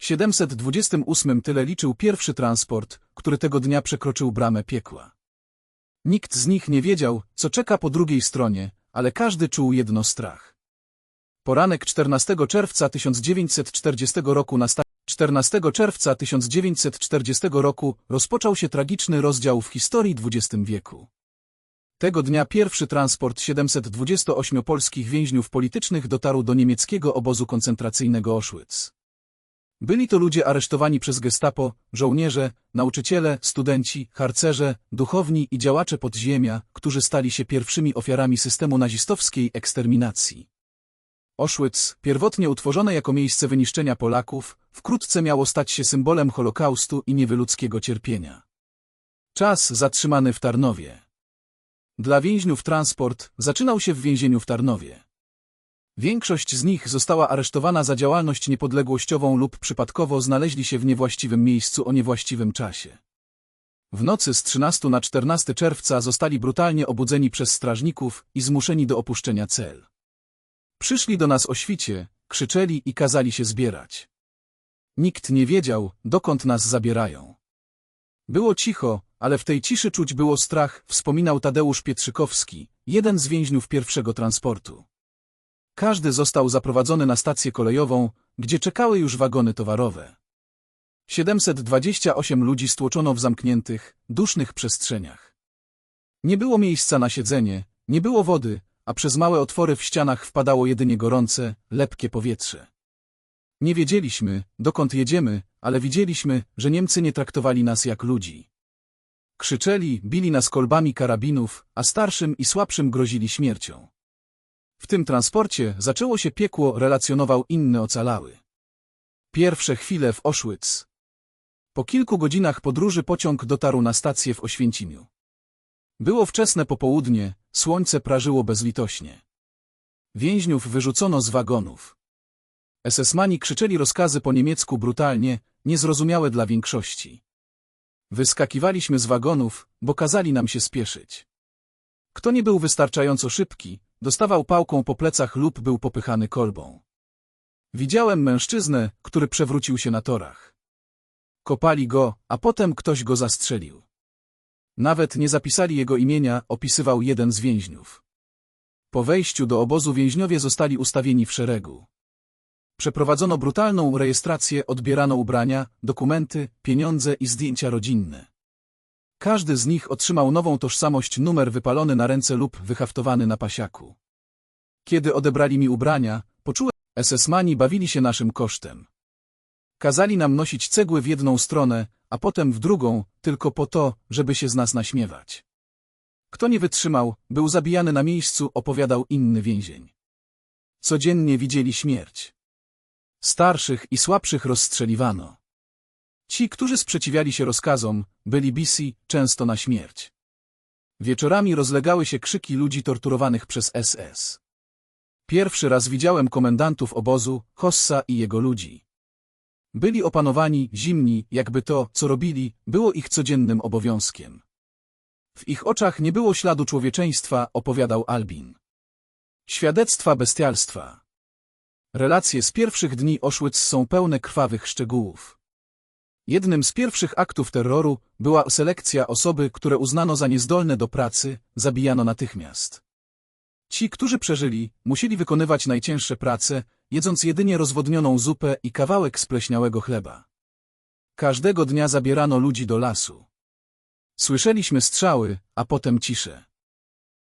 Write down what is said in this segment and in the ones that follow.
728 tyle liczył pierwszy transport, który tego dnia przekroczył bramę piekła. Nikt z nich nie wiedział, co czeka po drugiej stronie, ale każdy czuł jedno strach. Poranek 14 czerwca 1940 roku 14 czerwca 1940 roku rozpoczął się tragiczny rozdział w historii XX wieku. Tego dnia pierwszy transport 728 polskich więźniów politycznych dotarł do niemieckiego obozu koncentracyjnego Auschwitz. Byli to ludzie aresztowani przez gestapo, żołnierze, nauczyciele, studenci, harcerze, duchowni i działacze podziemia, którzy stali się pierwszymi ofiarami systemu nazistowskiej eksterminacji. Auschwitz, pierwotnie utworzone jako miejsce wyniszczenia Polaków, wkrótce miało stać się symbolem Holokaustu i niewyludzkiego cierpienia. Czas zatrzymany w Tarnowie. Dla więźniów transport zaczynał się w więzieniu w Tarnowie. Większość z nich została aresztowana za działalność niepodległościową lub przypadkowo znaleźli się w niewłaściwym miejscu o niewłaściwym czasie. W nocy z 13 na 14 czerwca zostali brutalnie obudzeni przez strażników i zmuszeni do opuszczenia cel. Przyszli do nas o świcie, krzyczeli i kazali się zbierać. Nikt nie wiedział, dokąd nas zabierają. Było cicho, ale w tej ciszy czuć było strach, wspominał Tadeusz Pietrzykowski, jeden z więźniów pierwszego transportu. Każdy został zaprowadzony na stację kolejową, gdzie czekały już wagony towarowe. 728 ludzi stłoczono w zamkniętych, dusznych przestrzeniach. Nie było miejsca na siedzenie, nie było wody, a przez małe otwory w ścianach wpadało jedynie gorące, lepkie powietrze. Nie wiedzieliśmy, dokąd jedziemy, ale widzieliśmy, że Niemcy nie traktowali nas jak ludzi. Krzyczeli, bili nas kolbami karabinów, a starszym i słabszym grozili śmiercią. W tym transporcie zaczęło się piekło, relacjonował inny ocalały. Pierwsze chwile w Auschwitz. Po kilku godzinach podróży pociąg dotarł na stację w Oświęcimiu. Było wczesne popołudnie, słońce prażyło bezlitośnie. Więźniów wyrzucono z wagonów. SS-mani krzyczeli rozkazy po niemiecku brutalnie, niezrozumiałe dla większości. Wyskakiwaliśmy z wagonów, bo kazali nam się spieszyć. Kto nie był wystarczająco szybki, dostawał pałką po plecach lub był popychany kolbą. Widziałem mężczyznę, który przewrócił się na torach. Kopali go, a potem ktoś go zastrzelił. Nawet nie zapisali jego imienia, opisywał jeden z więźniów. Po wejściu do obozu więźniowie zostali ustawieni w szeregu. Przeprowadzono brutalną rejestrację, odbierano ubrania, dokumenty, pieniądze i zdjęcia rodzinne. Każdy z nich otrzymał nową tożsamość, numer wypalony na ręce lub wyhaftowany na pasiaku. Kiedy odebrali mi ubrania, poczułem, SS-mani bawili się naszym kosztem. Kazali nam nosić cegły w jedną stronę, a potem w drugą, tylko po to, żeby się z nas naśmiewać. Kto nie wytrzymał, był zabijany na miejscu, opowiadał inny więzień. Codziennie widzieli śmierć. Starszych i słabszych rozstrzeliwano. Ci, którzy sprzeciwiali się rozkazom, byli bisi, często na śmierć. Wieczorami rozlegały się krzyki ludzi torturowanych przez SS. Pierwszy raz widziałem komendantów obozu, Hossa i jego ludzi. Byli opanowani, zimni, jakby to, co robili, było ich codziennym obowiązkiem. W ich oczach nie było śladu człowieczeństwa, opowiadał Albin. Świadectwa bestialstwa. Relacje z pierwszych dni Auschwitz są pełne krwawych szczegółów. Jednym z pierwszych aktów terroru była selekcja osoby, które uznano za niezdolne do pracy, zabijano natychmiast. Ci, którzy przeżyli, musieli wykonywać najcięższe prace, jedząc jedynie rozwodnioną zupę i kawałek spleśniałego chleba. Każdego dnia zabierano ludzi do lasu. Słyszeliśmy strzały, a potem ciszę.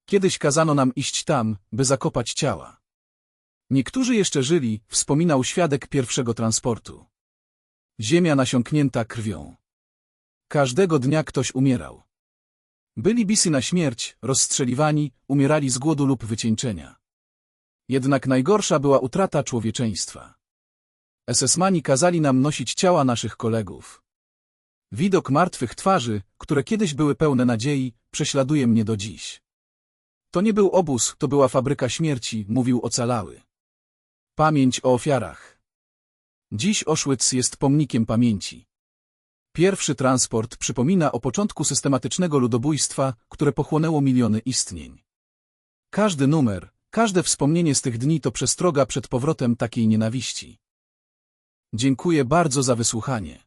Kiedyś kazano nam iść tam, by zakopać ciała. Niektórzy jeszcze żyli, wspominał świadek pierwszego transportu. Ziemia nasiąknięta krwią. Każdego dnia ktoś umierał. Byli bisi na śmierć, rozstrzeliwani, umierali z głodu lub wycieńczenia. Jednak najgorsza była utrata człowieczeństwa. SS-mani kazali nam nosić ciała naszych kolegów. Widok martwych twarzy, które kiedyś były pełne nadziei, prześladuje mnie do dziś. To nie był obóz, to była fabryka śmierci, mówił ocalały. Pamięć o ofiarach. Dziś Auschwitz jest pomnikiem pamięci. Pierwszy transport przypomina o początku systematycznego ludobójstwa, które pochłonęło miliony istnień. Każdy numer, każde wspomnienie z tych dni to przestroga przed powrotem takiej nienawiści. Dziękuję bardzo za wysłuchanie.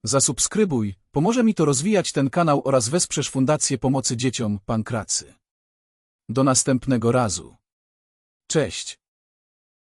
Zasubskrybuj, pomoże mi to rozwijać ten kanał oraz wesprzesz Fundację Pomocy Dzieciom Pankracy. Do następnego razu. Cześć.